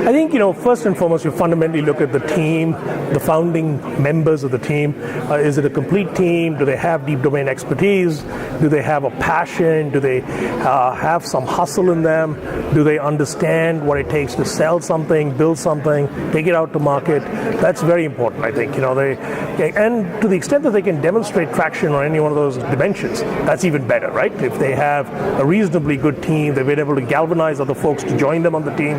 I think, first and foremost, you fundamentally look at the team, the founding members of the team. Is it a complete team? Do they have deep domain expertise? Do they have a passion? Do they have some hustle in them? Do they understand what it takes to sell something, build something, take it out to market? That's very important, I think. And to the extent that they can demonstrate traction on any one of those dimensions, that's even better, right? If they have a reasonably good team, they've been able to galvanize other folks to join them on the team,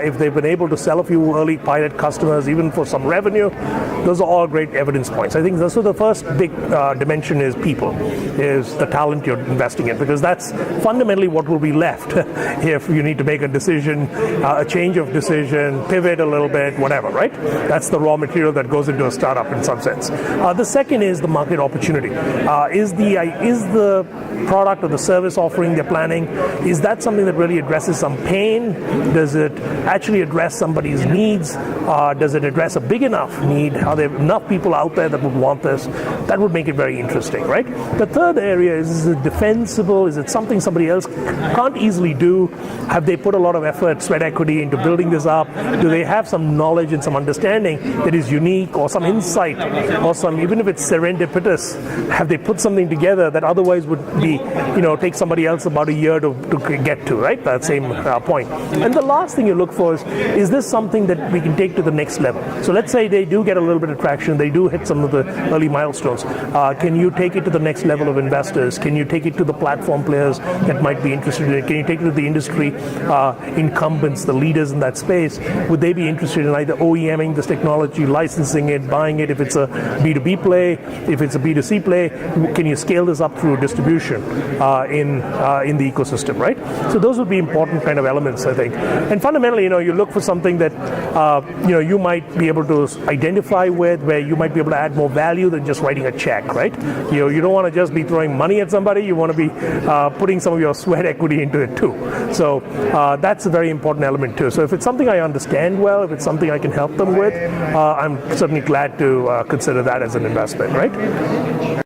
if they've been able to sell a few early pilot customers, even for some revenue, those are all great evidence points. I think so the first big dimension is people, is the talent you're investing in, because that's fundamentally what will be left if you need to make a decision, a change of decision, pivot a little bit, whatever, right? That's the raw material that goes into a startup in some sense. The second is the market opportunity. Is the product or the service offering they're planning, is that something that really addresses some pain? Does it actually address somebody's needs? Does it address a big enough need? Are there enough people out there that would want this? That would make it very interesting, right? The third area is it defensible? Is it something somebody else can't easily do? Have they put a lot of effort, sweat equity into building this up? Do they have some knowledge and some understanding that is unique, or some insight, or some, even if it's serendipitous, have they put something together that otherwise would be, take somebody else about a year to get to, right? That same point. And the last thing you look for is this something that we can take to the next level? So let's say they do get a little bit of traction, they do hit some of the early milestones. Can you take it to the next level of investors? Can you take it to the platform players that might be interested in it? Can you take it to the industry incumbents, the leaders in that space? Would they be interested in either OEMing this technology, licensing it, buying it? If it's a B2B play, if it's a B2C play, can you scale this up through distribution in the ecosystem, right? So those would be important kind of elements, I think. And fundamentally, you look for something that you might be able to identify with, where you might be able to add more value than just writing a check, right? You don't want to just be throwing money at somebody. You want to be putting some of your sweat equity into it too. So that's a very important element too. So if it's something I understand well, if it's something I can help them with, I'm certainly glad to consider that as an investment, right?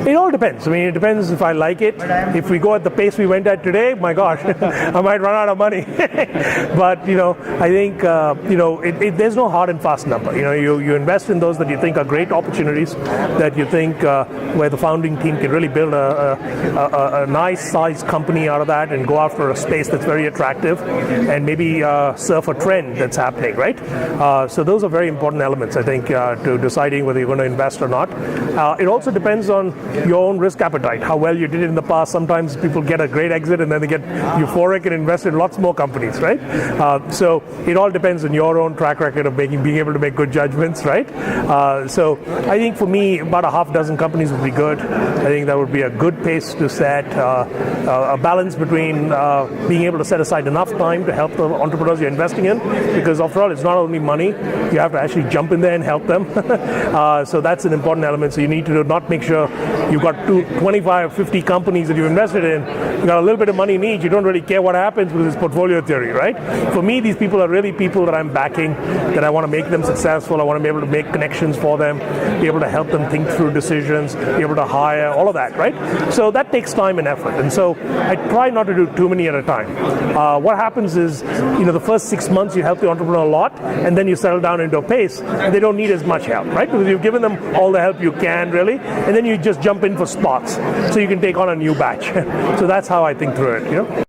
It all depends. It depends if I like it. If we go at the pace we went at today, my gosh, I might run out of money. But, I think, there's no hard and fast number. You invest in those that you think are great opportunities, that you think where the founding team can really build a nice sized company out of that and go after a space that's very attractive and maybe surf a trend that's happening, right? So those are very important elements, I think, to deciding whether you're going to invest or not. It also depends on your own risk appetite, how well you did it in the past. Sometimes people get a great exit and then they get euphoric and invest in lots more companies, right? So it all depends on your own track record of being able to make good judgments, right? So I think for me, about a half dozen companies would be good. I think that would be a good pace to set, a balance between being able to set aside enough time to help the entrepreneurs you're investing in, because after all, it's not only money, you have to actually jump in there and help them. So that's an important element. So you need to not make sure you've got 25, 50 companies that you've invested in, you've got a little bit of money in each, you don't really care what happens with this portfolio theory, right? For me, these people are really people that I'm backing, that I want to make them successful, I want to be able to make connections for them, be able to help them think through decisions, be able to hire, all of that, right? So that takes time and effort, and so I try not to do too many at a time. What happens is, the first 6 months you help the entrepreneur a lot, and then you settle down into a pace, and they don't need as much help, right? Because you've given them all the help you can, really, and then you just jump in for spots, so you can take on a new batch. So that's how I think through it,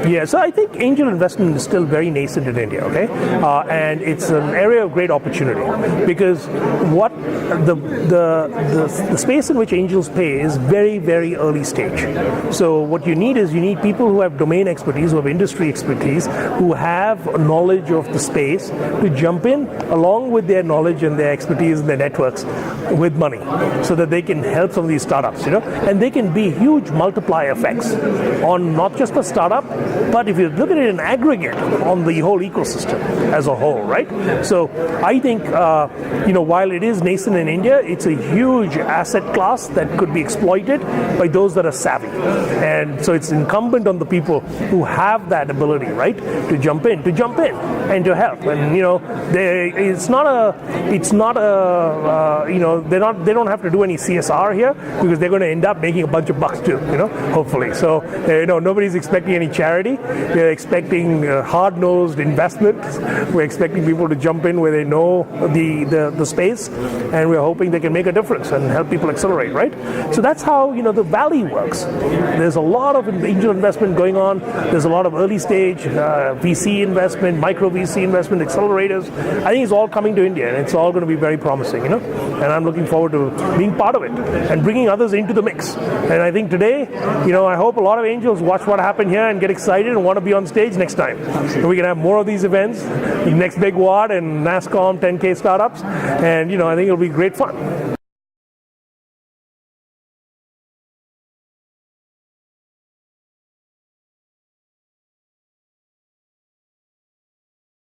Yeah, so I think angel investment is still very nascent in India, okay? And it's an area of great opportunity, because what the space in which angels pay is very, very early stage. So what you need people who have domain expertise, who have industry expertise, who have knowledge of the space to jump in along with their knowledge and their expertise and their networks with money, so that they can help some of these startups, and they can be huge multiplier effects on not just the startup, But if you look at it in aggregate on the whole ecosystem as a whole, right? So I think, while it is nascent in India, it's a huge asset class that could be exploited by those that are savvy. And so it's incumbent on the people who have that ability, right, to jump in and to help. And they don't have to do any CSR here because they're going to end up making a bunch of bucks too, hopefully. So nobody's expecting any charity. They're expecting hard-nosed investment. We're expecting people to jump in where they know the space, and we're hoping they can make a difference and help people accelerate, right? So that's how the valley works. There's a lot of angel investment going on. There's a lot of early stage VC investment, micro VC investment, accelerators. I think it's all coming to India, and it's all going to be very promising, and I'm looking forward to being part of it and bringing others into the mix. And I think today, I hope a lot of angels watch what happened here and get excited and want to be on stage next time. And we can have more of these events, the next big WOD and NASSCOM 10K startups, and I think it'll be great fun.